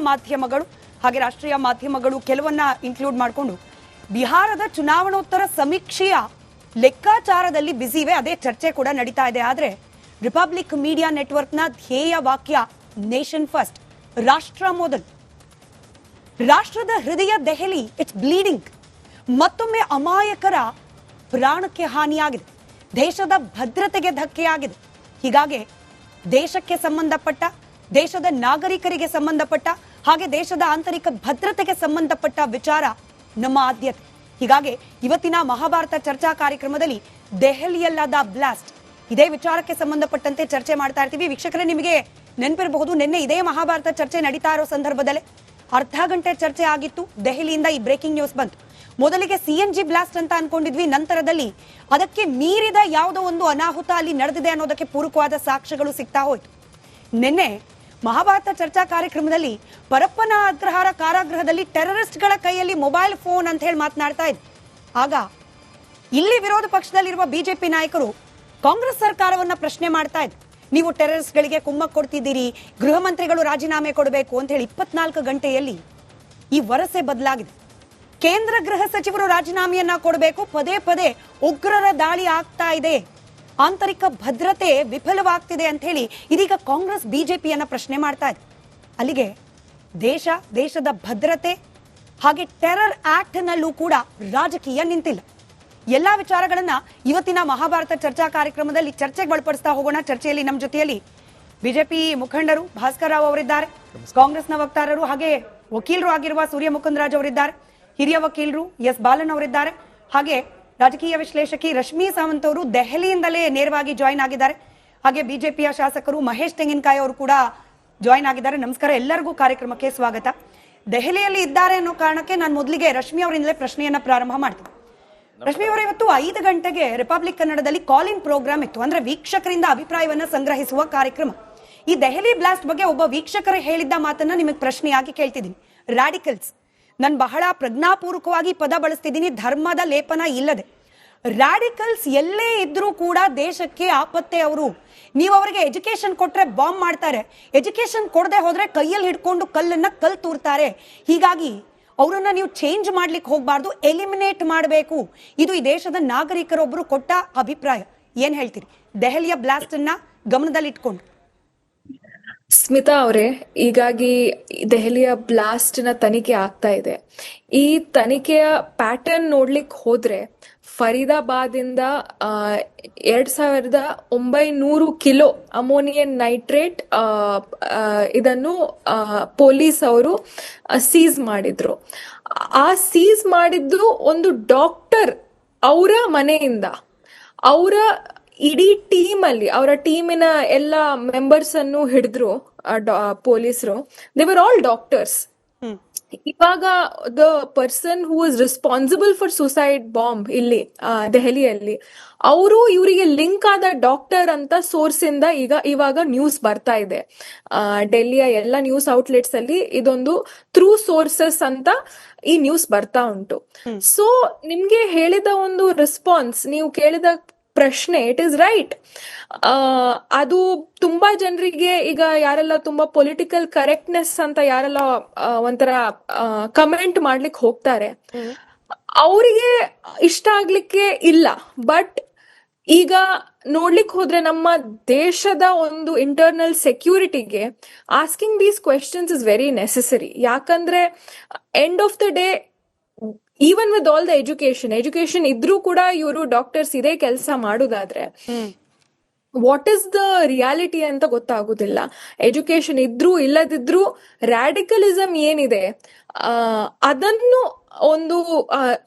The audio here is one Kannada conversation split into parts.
ಮಾಧ್ಯಮಗಳು ಹಾಗೆ ರಾಷ್ಟ್ರೀಯ ಮಾಧ್ಯಮಗಳು ಕೆಲವನ್ನ ಇನ್ಕ್ಲೂಡ್ ಮಾಡಿಕೊಂಡು ಬಿಹಾರದ ಚುನಾವಣೋತ್ತರ ಸಮೀಕ್ಷೆಯ ಲೆಕ್ಕಾಚಾರದಲ್ಲಿ ಬ್ಯುಸಿ ಇವೆ. ಅದೇ ಚರ್ಚೆ ಕೂಡ ನಡೀತಾ ಇದೆ. ಆದ್ರೆ ರಿಪಬ್ಲಿಕ್ ಮೀಡಿಯಾ ನೆಟ್ವರ್ಕ್ನ ಧ್ಯೇಯ ವಾಕ್ಯ ನೇಷನ್ ಫಸ್ಟ್, ರಾಷ್ಟ್ರ ಮೊದಲು. ರಾಷ್ಟ್ರದ ಹೃದಯ ದೆಹಲಿ, ಇಟ್ಸ್ ಬ್ಲೀಡಿಂಗ್. ಮತ್ತೊಮ್ಮೆ ಅಮಾಯಕರ ಪ್ರಾಣಕ್ಕೆ ಹಾನಿಯಾಗಿದೆ, ದೇಶದ ಭದ್ರತೆಗೆ ಧಕ್ಕೆಯಾಗಿದೆ. ಹೀಗಾಗಿ ದೇಶಕ್ಕೆ ಸಂಬಂಧಪಟ್ಟ, ದೇಶದ ನಾಗರಿಕರಿಗೆ ಸಂಬಂಧಪಟ್ಟ ಹಾಗೆ ದೇಶದ ಆಂತರಿಕ ಭದ್ರತೆಗೆ ಸಂಬಂಧಪಟ್ಟ ವಿಚಾರ ನಮ್ಮ ಆದ್ಯತೆ. ಹೀಗಾಗಿ ಇವತ್ತಿನ ಮಹಾಭಾರತ ಚರ್ಚಾ ಕಾರ್ಯಕ್ರಮದಲ್ಲಿ ದೆಹಲಿಯಲ್ಲಾದ ಬ್ಲಾಸ್ಟ್, ಇದೇ ವಿಚಾರಕ್ಕೆ ಸಂಬಂಧಪಟ್ಟಂತೆ ಚರ್ಚೆ ಮಾಡ್ತಾ ಇರ್ತೀವಿ. ವೀಕ್ಷಕರೇ, ನಿಮಗೆ ನೆನಪಿರಬಹುದು, ನಿನ್ನೆ ಇದೇ ಮಹಾಭಾರತ ಚರ್ಚೆ ನಡೀತಾ ಇರೋ ಸಂದರ್ಭದಲ್ಲೇ ಅರ್ಧ ಗಂಟೆ ಚರ್ಚೆ ಆಗಿತ್ತು. ದೆಹಲಿಯಿಂದ ಈ ಬ್ರೇಕಿಂಗ್ ನ್ಯೂಸ್ ಬಂತು. ಮೊದಲಿಗೆ CNG ಬ್ಲಾಸ್ಟ್ ಅಂತ ಅನ್ಕೊಂಡಿದ್ವಿ, ನಂತರದಲ್ಲಿ ಅದಕ್ಕೆ ಮೀರಿದ ಯಾವುದೋ ಒಂದು ಅನಾಹುತ ಅಲ್ಲಿ ನಡೆದಿದೆ ಅನ್ನೋದಕ್ಕೆ ಪೂರಕವಾದ ಸಾಕ್ಷ್ಯಗಳು ಸಿಗ್ತಾ ಹೋಯ್ತು. ನಿನ್ನೆ ಮಹಾಭಾರತ ಚರ್ಚಾ ಕಾರ್ಯಕ್ರಮದಲ್ಲಿ ಪರಪ್ಪನ ಅಗ್ರಹಾರ ಕಾರಾಗೃಹದಲ್ಲಿ ಟೆರರಿಸ್ಟ್ಗಳ ಕೈಯಲ್ಲಿ ಮೊಬೈಲ್ ಫೋನ್ ಅಂತ ಹೇಳಿ ಮಾತನಾಡ್ತಾ ಇದ್ರು. ಆಗ ಇಲ್ಲಿ ವಿರೋಧ ಪಕ್ಷದಲ್ಲಿರುವ ಬಿಜೆಪಿ ನಾಯಕರು ಕಾಂಗ್ರೆಸ್ ಸರ್ಕಾರವನ್ನ ಪ್ರಶ್ನೆ ಮಾಡ್ತಾ ಇದ್ರು. ನೀವು ಟೆರರಿಸ್ಟ್ಗಳಿಗೆ ಕುಮ್ಮಕ್ ಕೊಡ್ತಿದ್ದೀರಿ, ಗೃಹ ಮಂತ್ರಿಗಳು ರಾಜೀನಾಮೆ ಕೊಡಬೇಕು ಅಂತ ಹೇಳಿ 24 ಗಂಟೆಯಲ್ಲಿ ಈ ವರಸೆ ಬದಲಾಗಿದೆ. ಕೇಂದ್ರ ಗೃಹ ಸಚಿವರು ರಾಜೀನಾಮೆಯನ್ನ ಕೊಡಬೇಕು, ಪದೇ ಪದೇ ಉಗ್ರರ ದಾಳಿ ಆಗ್ತಾ ಇದೆ, ಆಂತರಿಕ ಭದ್ರತೆ ವಿಫಲವಾಗ್ತಿದೆ ಅಂತ ಹೇಳಿ ಇದೀಗ ಕಾಂಗ್ರೆಸ್ ಬಿಜೆಪಿಯನ್ನ ಪ್ರಶ್ನೆ ಮಾಡ್ತಾ ಇದೆ. ಅಲ್ಲಿಗೆ ದೇಶದ ಭದ್ರತೆ ಹಾಗೆ ಟೆರರ್ ಆಕ್ಟ್ ನಲ್ಲೂ ಕೂಡ ರಾಜಕೀಯ ನಿಂತಿಲ್ಲ. ಎಲ್ಲಾ ವಿಚಾರಗಳನ್ನ ಇವತ್ತಿನ ಮಹಾಭಾರತ ಚರ್ಚಾ ಕಾರ್ಯಕ್ರಮದಲ್ಲಿ ಚರ್ಚೆಗೆ ಒಳಪಡಿಸ್ತಾ ಹೋಗೋಣ. ಚರ್ಚೆಯಲ್ಲಿ ನಮ್ಮ ಜೊತೆಯಲ್ಲಿ ಬಿಜೆಪಿ ಮುಖಂಡರು ಭಾಸ್ಕರ್ ರಾವ್ ಅವರಿದ್ದಾರೆ, ಕಾಂಗ್ರೆಸ್ನ ವಕ್ತಾರರು ಹಾಗೆ ವಕೀಲರು ಆಗಿರುವ ಸೂರ್ಯ ಮುಕುಂದರಾಜ್ ಅವರಿದ್ದಾರೆ, ಹಿರಿಯ ವಕೀಲರು ಎಸ್ ಬಾಲನ್ ಅವರಿದ್ದಾರೆ, ಹಾಗೆ ರಾಜಕೀಯ ವಿಶ್ಲೇಷಕಿ ರಶ್ಮಿ ಸಾವಂತ್ ಅವರು ದೆಹಲಿಯಿಂದಲೇ ನೇರವಾಗಿ ಜಾಯಿನ್ ಆಗಿದ್ದಾರೆ. ಹಾಗೆ ಬಿಜೆಪಿಯ ಶಾಸಕರು ಮಹೇಶ್ ತೆಂಗಿನಕಾಯಿ ಅವರು ಕೂಡ ಜಾಯಿನ್ ಆಗಿದ್ದಾರೆ. ನಮಸ್ಕಾರ, ಎಲ್ಲರಿಗೂ ಕಾರ್ಯಕ್ರಮಕ್ಕೆ ಸ್ವಾಗತ. ದೆಹಲಿಯಲ್ಲಿ ಇದ್ದಾರೆ ಅನ್ನೋ ಕಾರಣಕ್ಕೆ ನಾನು ಮೊದಲಿಗೆ ರಶ್ಮಿ ಅವರಿಂದಲೇ ಪ್ರಶ್ನೆಯನ್ನ ಪ್ರಾರಂಭ ಮಾಡ್ತೀನಿ. ರಶ್ಮಿ ಅವರು, ಇವತ್ತು 5 ಗಂಟೆಗೆ ರಿಪಬ್ಲಿಕ್ ಕನ್ನಡದಲ್ಲಿ ಕಾಲ್ ಇನ್ ಪ್ರೋಗ್ರಾಮ್ ಇತ್ತು, ಅಂದ್ರೆ ವೀಕ್ಷಕರಿಂದ ಅಭಿಪ್ರಾಯವನ್ನ ಸಂಗ್ರಹಿಸುವ ಕಾರ್ಯಕ್ರಮ. ಈ ದೆಹಲಿ ಬ್ಲಾಸ್ಟ್ ಬಗ್ಗೆ ಒಬ್ಬ ವೀಕ್ಷಕರು ಹೇಳಿದ್ದ ಮಾತನ್ನ ನಿಮಗೆ ಪ್ರಶ್ನೆಯಾಗಿ ಕೇಳ್ತಿದ್ದೀನಿ. ರಾಡಿಕಲ್ಸ್, ನಾನು ಬಹಳ ಪ್ರಜ್ಞಾಪೂರ್ವಕವಾಗಿ ಪದ ಬಳಸ್ತಿದ್ದೀನಿ, ಧರ್ಮದ ಲೇಪನ ಇಲ್ಲದೆ. ರಾಡಿಕಲ್ಸ್ ಎಲ್ಲೇ ಇದ್ರೂ ಕೂಡ ದೇಶಕ್ಕೆ ಆಪತ್ತೆ. ಅವರು, ನೀವು ಅವರಿಗೆ ಎಜುಕೇಶನ್ ಕೊಟ್ರೆ ಬಾಂಬ್ ಮಾಡ್ತಾರೆ, ಎಜುಕೇಶನ್ ಕೊಡದೆ ಹೋದ್ರೆ ಕೈಯಲ್ಲಿ ಹಿಡ್ಕೊಂಡು ಕಲ್ ತೂರ್ತಾರೆ. ಹೀಗಾಗಿ ಅವರನ್ನ ನೀವು ಚೇಂಜ್ ಮಾಡ್ಲಿಕ್ಕೆ ಹೋಗ್ಬಾರ್ದು, ಎಲಿಮಿನೇಟ್ ಮಾಡಬೇಕು. ಇದು ಈ ದೇಶದ ನಾಗರಿಕರೊಬ್ಬರು ಕೊಟ್ಟ ಅಭಿಪ್ರಾಯ. ಏನ್ ಹೇಳ್ತೀರಿ ದೆಹಲಿಯ ಬ್ಲಾಸ್ಟ್ ಅನ್ನ ಗಮನದಲ್ಲಿಟ್ಕೊಂಡು? ಸ್ಮಿತಾ ಅವರೇ, ಹೀಗಾಗಿ ದೆಹಲಿಯ ಬ್ಲಾಸ್ಟ್ ನ ತನಿಖೆ ಆಗ್ತಾ ಇದೆ. ಈ ತನಿಖೆಯ ಪ್ಯಾಟರ್ನ್ ನೋಡ್ಲಿಕ್ಕೆ ಹೋದ್ರೆ ಫರೀದಾಬಾದ್ ಇಂದ 2900 ಕಿಲೋ ಅಮೋನಿಯಂ ನೈಟ್ರೇಟ್ ಇದನ್ನು ಪೊಲೀಸ್ ಅವರು ಸೀಸ್ ಮಾಡಿದ್ರು. ಆ ಸೀಸ್ ಮಾಡಿದ್ದು ಒಂದು ಡಾಕ್ಟರ್ ಅವರ ಮನೆಯಿಂದ. ಅವರ ಇಡೀ ಟೀಮ್ ಅಲ್ಲಿ, ಅವರ ಟೀಮಿನ ಎಲ್ಲ ಮೆಂಬರ್ಸ್ ಅನ್ನು ಹಿಡಿದ್ರು ಪೊಲೀಸರು. They were all doctors. ಇವಾಗ the person who is responsible for suicide bomb ಇಲ್ಲಿ ದೆಹಲಿಯಲ್ಲಿ, ಅವರು ಇವರಿಗೆ ಲಿಂಕ್ ಆದ ಡಾಕ್ಟರ್ ಅಂತ ಸೋರ್ಸ್ ಇಂದ ಇವಾಗ ನ್ಯೂಸ್ ಬರ್ತಾ ಇದೆ. ಡೆಲ್ಲಿಯ ಎಲ್ಲ ನ್ಯೂಸ್ ಔಟ್ಲೆಟ್ಸ್ ಅಲ್ಲಿ ಇದೊಂದು ಥ್ರೂ ಸೋರ್ಸಸ್ ಅಂತ ಈ ನ್ಯೂಸ್ ಬರ್ತಾ ಉಂಟು. ಸೊ ನಿಮ್ಗೆ ಹೇಳಿದ ಒಂದು ರೆಸ್ಪಾನ್ಸ್, ನೀವು ಕೇಳಿದ ಪ್ರಶ್ನೆ, ಇಟ್ ಇಸ್ ರೈಟ್. ಅದು ತುಂಬಾ ಜನರಿಗೆ ಈಗ ಯಾರೆಲ್ಲ ತುಂಬಾ ಪೊಲಿಟಿಕಲ್ ಕರೆಕ್ಟ್ನೆಸ್ ಅಂತ ಯಾರೆಲ್ಲ ಒಂಥರ ಕಮೆಂಟ್ ಮಾಡ್ಲಿಕ್ಕೆ ಹೋಗ್ತಾರೆ, ಅವರಿಗೆ ಇಷ್ಟ ಆಗ್ಲಿಕ್ಕೆ ಇಲ್ಲ. ಬಟ್ ಈಗ ನೋಡ್ಲಿಕ್ಕೆ ಹೋದ್ರೆ ನಮ್ಮ ದೇಶದ ಒಂದು ಇಂಟರ್ನಲ್ ಸೆಕ್ಯೂರಿಟಿಗೆ asking these questions is very necessary. ಯಾಕಂದ್ರೆ end of the day, even with all the education ಇದ್ರೂ ಕೂಡ ಇವರು ಡಾಕ್ಟರ್ಸ್ ಇದೇ ಕೆಲಸ ಮಾಡುದಾದ್ರೆ ವಾಟ್ ಇಸ್ ದ ರಿಯಾಲಿಟಿ ಅಂತ ಗೊತ್ತಾಗುದಿಲ್ಲ. ಎಜುಕೇಶನ್ ಇದ್ರೂ ಇಲ್ಲದಿದ್ರೂ ರ್ಯಾಡಿಕಲಿಸಮ್ ಏನಿದೆ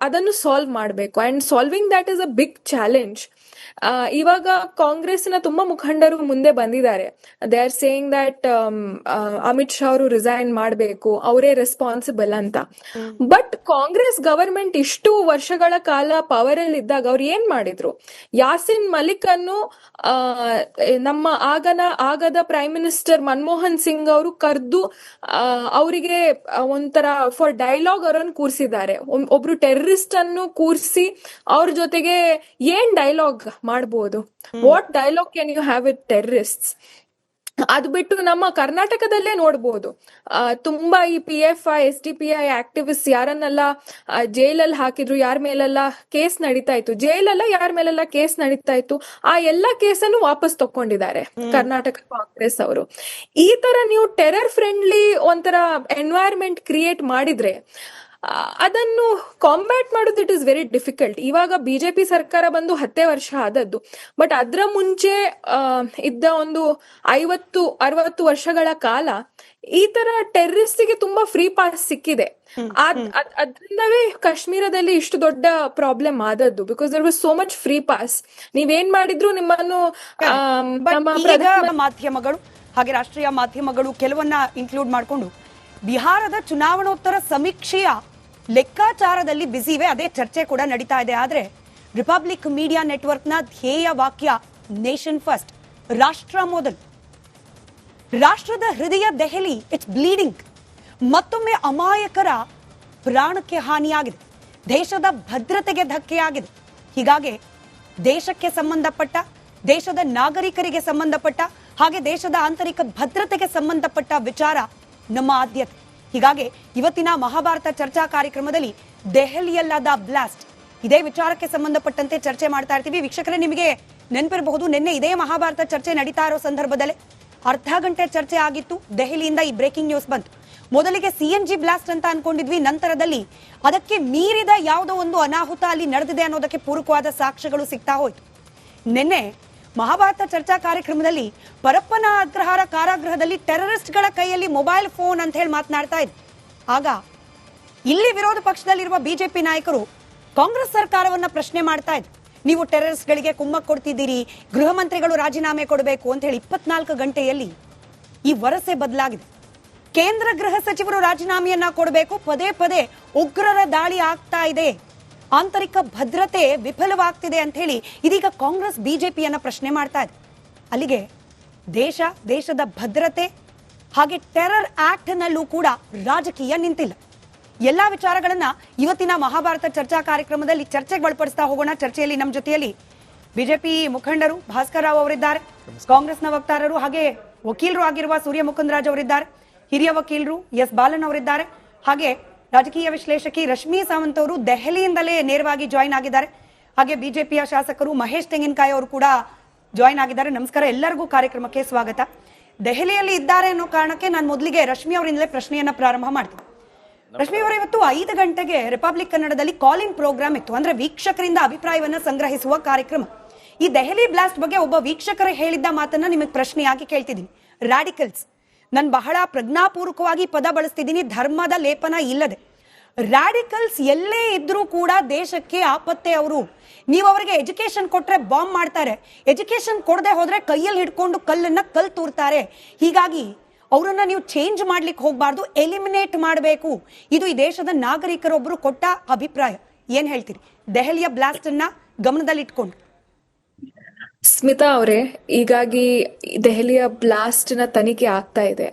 ಅದನ್ನು ಸಾಲ್ವ್ ಮಾಡಬೇಕು. And solving that is a big challenge. ಇವಾಗ ಕಾಂಗ್ರೆಸ್ನ ತುಂಬಾ ಮುಖಂಡರು ಮುಂದೆ ಬಂದಿದ್ದಾರೆ. They are saying that Amit Shah ಅವರು ರಿಸೈನ್ ಮಾಡಬೇಕು, ಅವರೇ ರೆಸ್ಪಾನ್ಸಿಬಲ್ ಅಂತ. ಬಟ್ ಕಾಂಗ್ರೆಸ್ ಗವರ್ಮೆಂಟ್ ಇಷ್ಟು ವರ್ಷಗಳ ಕಾಲ ಪವರ್ ಅಲ್ಲಿ ಇದ್ದಾಗ ಅವ್ರು ಏನ್ ಮಾಡಿದ್ರು? ಯಾಸಿನ್ ಮಲಿಕ್ ಅನ್ನು ನಮ್ಮ ಆಗದ ಪ್ರೈಮ್ ಮಿನಿಸ್ಟರ್ ಮನಮೋಹನ್ ಸಿಂಗ್ ಅವರು ಕರೆದು ಅವರಿಗೆ ಒಂಥರ ಫಾರ್ ಡೈಲಾಗ್ ಅವರನ್ನು ಕೂರಿಸಿದ್ದಾರೆ. ಒಬ್ರು ಟೆರರಿಸ್ಟ್ ಅನ್ನು ಕೂರಿಸಿ ಅವ್ರ ಜೊತೆಗೆ ಏನ್ ಡೈಲಾಗ್ ಮಾಡಬಹುದು? What dialogue can you have with terrorists? ಅದು ಬಿಟ್ಟು ನಮ್ಮ ಕರ್ನಾಟಕದಲ್ಲೇ ನೋಡ್ಬೋದು, ತುಂಬಾ ಈ PFI SDPI ಆಕ್ಟಿವಿಸ್ಟ್ ಯಾರನ್ನೆಲ್ಲ ಜೈಲಲ್ಲಿ ಹಾಕಿದ್ರು, ಯಾರ ಮೇಲೆಲ್ಲ ಕೇಸ್ ನಡೀತಾ ಇತ್ತು, ಜೈಲಲ್ಲ ಯಾರ ಮೇಲೆಲ್ಲ ಕೇಸ್ ನಡೀತಾ ಇತ್ತು, ಆ ಎಲ್ಲಾ ಕೇಸನ್ನು ವಾಪಸ್ ತಕೊಂಡಿದ್ದಾರೆ ಕರ್ನಾಟಕ ಕಾಂಗ್ರೆಸ್ ಅವರು. ಈ ತರ ನೀವು ಟೆರರ್ ಫ್ರೆಂಡ್ಲಿ ಒಂಥರ ಎನ್ವೈರ್ಮೆಂಟ್ ಕ್ರಿಯೇಟ್ ಮಾಡಿದ್ರೆ ಅದನ್ನು ಕಾಂಬ್ಯಾಟ್ ಮಾಡೋದು ಇಟ್ ಇಸ್ ವೆರಿ ಡಿಫಿಕಲ್ಟ್. ಇವಾಗ ಬಿಜೆಪಿ ಸರ್ಕಾರ ಬಂದು 10 ವರ್ಷ ಆದದ್ದು, ಬಟ್ ಅದ್ರ ಮುಂಚೆ ಇದ್ದ ಒಂದು 50-60 ವರ್ಷಗಳ ಕಾಲ ಈ ತರ ಟೆರರಿಸ್ಟ್ಗೆ ತುಂಬಾ ಫ್ರೀ ಪಾಸ್ ಸಿಕ್ಕಿದೆ. ಅದ್ರಿಂದವೇ ಕಾಶ್ಮೀರದಲ್ಲಿ ಇಷ್ಟು ದೊಡ್ಡ ಪ್ರಾಬ್ಲಮ್ ಆದದ್ದು, because there was so much free pass. ನೀವೇನ್ ಮಾಡಿದ್ರು ನಿಮ್ಮನ್ನು ಮಾಧ್ಯಮಗಳು ಹಾಗೆ ರಾಷ್ಟ್ರೀಯ ಮಾಧ್ಯಮಗಳು ಕೆಲವನ್ನ ಇನ್ಕ್ಲೂಡ್ ಮಾಡಿಕೊಂಡು ಬಿಹಾರದ ಚುನಾವಣೋತ್ತರ ಸಮೀಕ್ಷೆಯ ಲೆಕ್ಕಾಚಾರದಲ್ಲಿ ಬ್ಯುಸಿ ಇವೆ. ಅದೇ ಚರ್ಚೆ ಕೂಡ ನಡೀತಾ ಇದೆ. ಆದ್ರೆ ರಿಪಬ್ಲಿಕ್ ಮೀಡಿಯಾ ನೆಟ್ವರ್ಕ್ನ ಧ್ಯೇಯ ವಾಕ್ಯ ನೇಷನ್ ಫಸ್ಟ್, ರಾಷ್ಟ್ರ ಮೊದಲು. ರಾಷ್ಟ್ರದ ಹೃದಯ ದೆಹಲಿ, ಇಟ್ಸ್ ಬ್ಲೀಡಿಂಗ್. ಮತ್ತೊಮ್ಮೆ ಅಮಾಯಕರ ಪ್ರಾಣಕ್ಕೆ ಹಾನಿಯಾಗಿದೆ, ದೇಶದ ಭದ್ರತೆಗೆ ಧಕ್ಕೆಯಾಗಿದೆ. ಹೀಗಾಗಿ ದೇಶಕ್ಕೆ ಸಂಬಂಧಪಟ್ಟ, ದೇಶದ ನಾಗರಿಕರಿಗೆ ಸಂಬಂಧಪಟ್ಟ ಹಾಗೆ ದೇಶದ ಆಂತರಿಕ ಭದ್ರತೆಗೆ ಸಂಬಂಧಪಟ್ಟ ವಿಚಾರ ನಮ್ಮ ಆದ್ಯತೆ. ಹೀಗಾಗಿ ಇವತ್ತಿನ ಮಹಾಭಾರತ ಚರ್ಚಾ ಕಾರ್ಯಕ್ರಮದಲ್ಲಿ ದೆಹಲಿಯಲ್ಲಾದ ಬ್ಲಾಸ್ಟ್, ಇದೇ ವಿಚಾರಕ್ಕೆ ಸಂಬಂಧಪಟ್ಟಂತೆ ಚರ್ಚೆ ಮಾಡ್ತಾ ಇರ್ತೀವಿ. ವೀಕ್ಷಕರೇ, ನಿಮಗೆ ನೆನಪಿರಬಹುದು, ನಿನ್ನೆ ಇದೇ ಮಹಾಭಾರತ ಚರ್ಚೆ ನಡೀತಾ ಇರೋ ಸಂದರ್ಭದಲ್ಲೇ ಅರ್ಧ ಗಂಟೆ ಚರ್ಚೆ ಆಗಿತ್ತು. ದೆಹಲಿಯಿಂದ ಈ ಬ್ರೇಕಿಂಗ್ ನ್ಯೂಸ್ ಬಂತು. ಮೊದಲಿಗೆ CNG ಬ್ಲಾಸ್ಟ್ ಅಂತ ಅನ್ಕೊಂಡಿದ್ವಿ, ನಂತರದಲ್ಲಿ ಅದಕ್ಕೆ ಮೀರಿದ ಯಾವುದೋ ಒಂದು ಅನಾಹುತ ಅಲ್ಲಿ ನಡೆದಿದೆ ಅನ್ನೋದಕ್ಕೆ ಪೂರಕವಾದ ಸಾಕ್ಷ್ಯಗಳು ಸಿಗ್ತಾ ಹೋಯ್ತು. ನಿನ್ನೆ ಮಹಾಭಾರತ ಚರ್ಚಾ ಕಾರ್ಯಕ್ರಮದಲ್ಲಿ ಪರಪ್ಪನ ಅಗ್ರಹಾರ ಕಾರಾಗೃಹದಲ್ಲಿ ಟೆರರಿಸ್ಟ್ಗಳ ಕೈಯಲ್ಲಿ ಮೊಬೈಲ್ ಫೋನ್ ಅಂತ ಹೇಳಿ ಮಾತನಾಡ್ತಾ ಇದ್ರು. ಆಗ ಇಲ್ಲಿ ವಿರೋಧ ಪಕ್ಷದಲ್ಲಿರುವ ಬಿಜೆಪಿ ನಾಯಕರು ಕಾಂಗ್ರೆಸ್ ಸರ್ಕಾರವನ್ನ ಪ್ರಶ್ನೆ ಮಾಡ್ತಾ ಇದ್ರು. ನೀವು ಟೆರರಿಸ್ಟ್ಗಳಿಗೆ ಕುಮ್ಮಕ್ ಕೊಡ್ತಿದ್ದೀರಿ, ಗೃಹ ಮಂತ್ರಿಗಳು ರಾಜೀನಾಮೆ ಕೊಡಬೇಕು ಅಂತ ಹೇಳಿ. 24 ಗಂಟೆಯಲ್ಲಿ ಈ ವರಸೆ ಬದಲಾಗಿದೆ. ಕೇಂದ್ರ ಗೃಹ ಸಚಿವರು ರಾಜೀನಾಮೆಯನ್ನ ಕೊಡಬೇಕು, ಪದೇ ಪದೇ ಉಗ್ರರ ದಾಳಿ ಆಗ್ತಾ ಇದೆ, ಆಂತರಿಕ ಭದ್ರತೆ ವಿಫಲವಾಗ್ತಿದೆ ಅಂತ ಹೇಳಿ ಇದೀಗ ಕಾಂಗ್ರೆಸ್ ಬಿಜೆಪಿಯನ್ನ ಪ್ರಶ್ನೆ ಮಾಡ್ತಾ ಇದೆ. ಅಲ್ಲಿಗೆ ದೇಶದ ಭದ್ರತೆ ಹಾಗೆ ಟೆರರ್ ಆಕ್ಟ್ ನಲ್ಲೂ ಕೂಡ ರಾಜಕೀಯ ನಿಂತಿಲ್ಲ. ಎಲ್ಲಾ ವಿಚಾರಗಳನ್ನ ಇವತ್ತಿನ ಮಹಾಭಾರತ ಚರ್ಚಾ ಕಾರ್ಯಕ್ರಮದಲ್ಲಿ ಚರ್ಚೆಗೆ ಒಳಪಡಿಸ್ತಾ ಹೋಗೋಣ. ಚರ್ಚೆಯಲ್ಲಿ ನಮ್ಮ ಜೊತೆಯಲ್ಲಿ ಬಿಜೆಪಿ ಮುಖಂಡರು ಭಾಸ್ಕರ್ ರಾವ್ ಅವರಿದ್ದಾರೆ, ಕಾಂಗ್ರೆಸ್ನ ವಕ್ತಾರರು ಹಾಗೆ ವಕೀಲರು ಆಗಿರುವ ಸೂರ್ಯ ಮುಕುಂದರಾಜ್ ಅವರಿದ್ದಾರೆ, ಹಿರಿಯ ವಕೀಲರು S ಬಾಲನ್ ಅವರಿದ್ದಾರೆ, ಹಾಗೆ ರಾಜಕೀಯ ವಿಶ್ಲೇಷಕಿ ರಶ್ಮಿ ಸಾವಂತ್ ಅವರು ದೆಹಲಿಯಿಂದಲೇ ನೇರವಾಗಿ ಜಾಯಿನ್ ಆಗಿದ್ದಾರೆ, ಹಾಗೆ ಬಿಜೆಪಿಯ ಶಾಸಕರು ಮಹೇಶ್ ತೆಂಗಿನಕಾಯಿ ಅವರು ಕೂಡ ಜಾಯಿನ್ ಆಗಿದ್ದಾರೆ. ನಮಸ್ಕಾರ, ಎಲ್ಲರಿಗೂ ಕಾರ್ಯಕ್ರಮಕ್ಕೆ ಸ್ವಾಗತ. ದೆಹಲಿಯಲ್ಲಿ ಇದ್ದಾರೆ ಅನ್ನೋ ಕಾರಣಕ್ಕೆ ನಾನು ಮೊದಲಿಗೆ ರಶ್ಮಿ ಅವರಿಂದಲೇ ಪ್ರಶ್ನೆಯನ್ನ ಪ್ರಾರಂಭ ಮಾಡ್ತೀನಿ. ರಶ್ಮಿ ಅವರು, ಇವತ್ತು 5 ಗಂಟೆಗೆ ರಿಪಬ್ಲಿಕ್ ಕನ್ನಡದಲ್ಲಿ ಕಾಲ್ ಇನ್ ಪ್ರೋಗ್ರಾಮ್ ಇತ್ತು, ಅಂದ್ರೆ ವೀಕ್ಷಕರಿಂದ ಅಭಿಪ್ರಾಯವನ್ನ ಸಂಗ್ರಹಿಸುವ ಕಾರ್ಯಕ್ರಮ. ಈ ದೆಹಲಿ ಬ್ಲಾಸ್ಟ್ ಬಗ್ಗೆ ಒಬ್ಬ ವೀಕ್ಷಕರು ಹೇಳಿದ್ದ ಮಾತನ್ನ ನಿಮಗೆ ಪ್ರಶ್ನೆಯಾಗಿ ಕೇಳ್ತಿದ್ದೀನಿ. ರಾಡಿಕಲ್ಸ್, ನಾನು ಬಹಳ ಪ್ರಜ್ಞಾಪೂರ್ವಕವಾಗಿ ಪದ ಬಳಸ್ತಿದ್ದೀನಿ, ಧರ್ಮದ ಲೇಪನ ಇಲ್ಲದೆ. ರಾಡಿಕಲ್ಸ್ ಎಲ್ಲೇ ಇದ್ರೂ ಕೂಡ ದೇಶಕ್ಕೆ ಆಪತ್ತೆ. ಅವರು, ನೀವು ಅವರಿಗೆ ಎಜುಕೇಶನ್ ಕೊಟ್ರೆ ಬಾಂಬ್ ಮಾಡ್ತಾರೆ, ಎಜುಕೇಶನ್ ಕೊಡದೆ ಹೋದ್ರೆ ಕೈಯಲ್ಲಿ ಹಿಡ್ಕೊಂಡು ಕಲ್ ತೂರ್ತಾರೆ. ಹೀಗಾಗಿ ಅವರನ್ನ ನೀವು ಚೇಂಜ್ ಮಾಡ್ಲಿಕ್ಕೆ ಹೋಗ್ಬಾರ್ದು, ಎಲಿಮಿನೇಟ್ ಮಾಡಬೇಕು. ಇದು ಈ ದೇಶದ ನಾಗರಿಕರೊಬ್ಬರು ಕೊಟ್ಟ ಅಭಿಪ್ರಾಯ. ಏನ್ ಹೇಳ್ತೀರಿ ದೆಹಲಿಯ ಬ್ಲಾಸ್ಟ್ ಅನ್ನ ಗಮನದಲ್ಲಿಟ್ಕೊಂಡು? ಸ್ಮಿತಾ ಅವರೇ, ಹೀಗಾಗಿ ದೆಹಲಿಯ ಬ್ಲಾಸ್ಟ್ ನ ತನಿಖೆ ಆಗ್ತಾ ಇದೆ.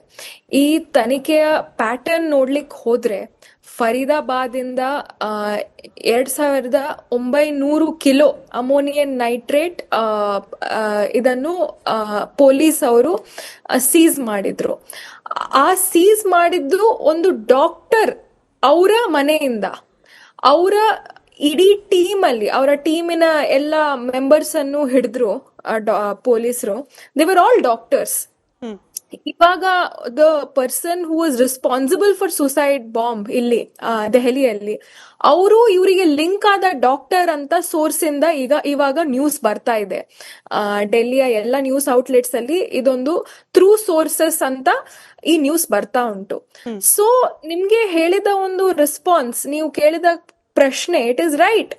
ಈ ತನಿಖೆಯ ಪ್ಯಾಟರ್ನ್ ನೋಡ್ಲಿಕ್ಕೆ ಹೋದ್ರೆ ಫರೀದಾಬಾದ್ ಇಂದ 2900 ಕಿಲೋ ಅಮೋನಿಯಂ ನೈಟ್ರೇಟ್ ಇದನ್ನು ಪೊಲೀಸ್ ಅವರು ಸೀಸ್ ಮಾಡಿದ್ರು. ಆ ಸೀಸ್ ಮಾಡಿದ್ದು ಒಂದು ಡಾಕ್ಟರ್ ಅವರ ಮನೆಯಿಂದ. ಅವರ ಇಡೀ ಟೀಮ್ ಅಲ್ಲಿ, ಅವರ ಟೀಮಿನ ಎಲ್ಲ ಮೆಂಬರ್ಸ್ ಅನ್ನು ಹಿಡಿದ್ರು ಪೊಲೀಸರು. They were all doctors. ಇವಾಗ the person who was responsible for suicide bomb ಇಲ್ಲಿ ದೆಹಲಿಯಲ್ಲಿ, ಅವರು ಇವರಿಗೆ ಲಿಂಕ್ ಆದ ಡಾಕ್ಟರ್ ಅಂತ ಸೋರ್ಸ್ ಇಂದ ಇವಾಗ ನ್ಯೂಸ್ ಬರ್ತಾ ಇದೆ. ಡೆಲ್ಲಿಯ ಎಲ್ಲ ನ್ಯೂಸ್ ಔಟ್ಲೆಟ್ಸ್ ಅಲ್ಲಿ ಇದೊಂದು ಥ್ರೂ ಸೋರ್ಸಸ್ ಅಂತ ಈ ನ್ಯೂಸ್ ಬರ್ತಾ ಉಂಟು. ಸೊ ನಿಮ್ಗೆ ಹೇಳಿದ ಒಂದು ರೆಸ್ಪಾನ್ಸ್, ನೀವು ಕೇಳಿದ ಪ್ರಶ್ನೆ, ಇಟ್ ಇಸ್ ರೈಟ್.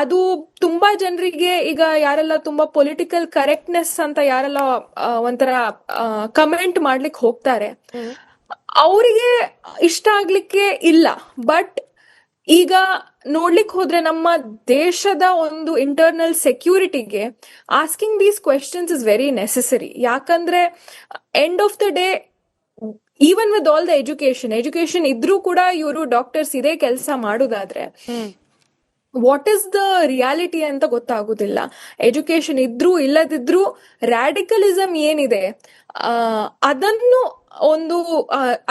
ಅದು ತುಂಬಾ ಜನರಿಗೆ ಈಗ ಯಾರೆಲ್ಲ ತುಂಬಾ ಪೊಲಿಟಿಕಲ್ ಕರೆಕ್ಟ್ನೆಸ್ ಅಂತ ಯಾರೆಲ್ಲ ಒಂಥರ ಕಮೆಂಟ್ ಮಾಡ್ಲಿಕ್ಕೆ ಹೋಗ್ತಾರೆ, ಅವರಿಗೆ ಇಷ್ಟ ಆಗ್ಲಿಕ್ಕೆ ಇಲ್ಲ. ಬಟ್ ಈಗ ನೋಡ್ಲಿಕ್ಕೆ ಹೋದ್ರೆ ನಮ್ಮ ದೇಶದ ಒಂದು ಇಂಟರ್ನಲ್ ಸೆಕ್ಯೂರಿಟಿಗೆ asking these questions is very necessary. ಯಾಕಂದ್ರೆ end of the day, even with all the education ಇದ್ರೂ ಕೂಡ ಇವರು ಡಾಕ್ಟರ್ಸ್ ಇದೇ ಕೆಲಸ ಮಾಡುದಾದ್ರೆ ವಾಟ್ ಇಸ್ ದ ರಿಯಾಲಿಟಿ ಅಂತ ಗೊತ್ತಾಗುದಿಲ್ಲ. ಎಜುಕೇಶನ್ ಇದ್ರೂ ಇಲ್ಲದಿದ್ರೂ ರ್ಯಾಡಿಕಲಿಸಮ್ ಏನಿದೆ ಅದನ್ನು ಒಂದು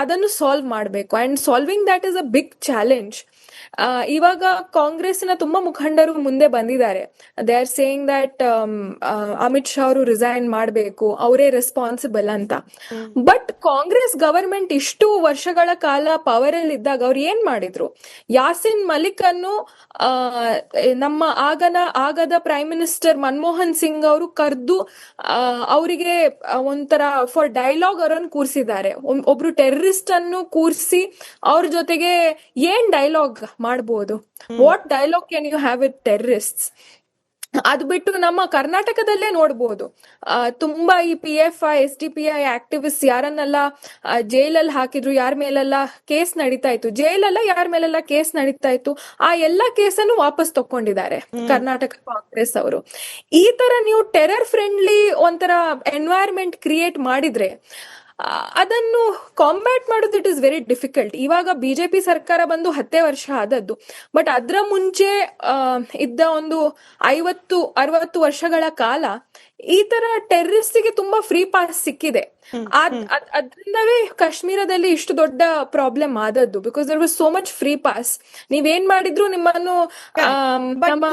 ಅದನ್ನು ಸಾಲ್ವ್ ಮಾಡಬೇಕು. And solving that is a big challenge. ಇವಾಗ ಕಾಂಗ್ರೆಸ್ನ ತುಂಬಾ ಮುಖಂಡರು ಮುಂದೆ ಬಂದಿದ್ದಾರೆ. They are saying that Amit Shah ಅವರು ರಿಸೈನ್ ಮಾಡಬೇಕು, ಅವರೇ ರೆಸ್ಪಾನ್ಸಿಬಲ್ ಅಂತ. ಬಟ್ ಕಾಂಗ್ರೆಸ್ ಗವರ್ಮೆಂಟ್ ಇಷ್ಟು ವರ್ಷಗಳ ಕಾಲ ಪವರ್ ಅಲ್ಲಿ ಇದ್ದಾಗ ಅವ್ರು ಏನ್ ಮಾಡಿದ್ರು? ಯಾಸಿನ್ ಮಲಿಕ್ ಅನ್ನು ನಮ್ಮ ಆಗದ ಪ್ರೈಮ್ ಮಿನಿಸ್ಟರ್ ಮನಮೋಹನ್ ಸಿಂಗ್ ಅವರು ಕರೆದು ಅವರಿಗೆ ಒಂಥರ ಫಾರ್ ಡೈಲಾಗ್ ಅವರನ್ನು ಕೂರಿಸಿದ್ದಾರೆ. ಒಬ್ರು ಟೆರರಿಸ್ಟ್ ಅನ್ನು ಕೂರಿಸಿ ಅವ್ರ ಜೊತೆಗೆ ಏನ್ ಡೈಲಾಗ್ ಮಾಡಬಹುದು? What dialogue can you have with terrorists? ಅದು ಬಿಟ್ಟು ನಮ್ಮ ಕರ್ನಾಟಕದಲ್ಲೇ ನೋಡ್ಬೋದು, ತುಂಬಾ ಈ PFI SDPI ಆಕ್ಟಿವಿಸ್ಟ್ ಯಾರನ್ನೆಲ್ಲ ಜೈಲಲ್ಲಿ ಹಾಕಿದ್ರು, ಯಾರ ಮೇಲೆಲ್ಲ ಕೇಸ್ ನಡೀತಾ ಇತ್ತು, ಜೈಲಲ್ಲ ಯಾರ ಮೇಲೆಲ್ಲ ಕೇಸ್ ನಡೀತಾ ಇತ್ತು, ಆ ಎಲ್ಲಾ ಕೇಸನ್ನು ವಾಪಸ್ ತಕೊಂಡಿದ್ದಾರೆ ಕರ್ನಾಟಕ ಕಾಂಗ್ರೆಸ್ ಅವರು. ಈ ತರ ನೀವು ಟೆರರ್ ಫ್ರೆಂಡ್ಲಿ ಒಂಥರ ಎನ್ವೈರ್ಮೆಂಟ್ ಕ್ರಿಯೇಟ್ ಮಾಡಿದ್ರೆ ಅದನ್ನು ಕಾಂಬ್ಯಾಟ್ ಮಾಡೋದು ಇಟ್ ಇಸ್ ವೆರಿ ಡಿಫಿಕಲ್ಟ್. ಇವಾಗ BJP ಸರ್ಕಾರ ಬಂದು 10 ವರ್ಷ ಆದದ್ದು, ಬಟ್ ಅದ್ರ ಮುಂಚೆ ಇದ್ದ ಒಂದು 50-60 ವರ್ಷಗಳ ಕಾಲ ಈ ತರ ಟೆರರಿಸ್ಟ್ಗೆ ತುಂಬಾ ಫ್ರೀ ಪಾಸ್ ಸಿಕ್ಕಿದೆ. ಅದ್ರಿಂದವೇ ಕಾಶ್ಮೀರದಲ್ಲಿ ಇಷ್ಟು ದೊಡ್ಡ ಪ್ರಾಬ್ಲಮ್ ಆದದ್ದು, because there was so much free pass. ನೀವೇನ್ ಮಾಡಿದ್ರು ನಿಮ್ಮನ್ನು ನಮ್ಮ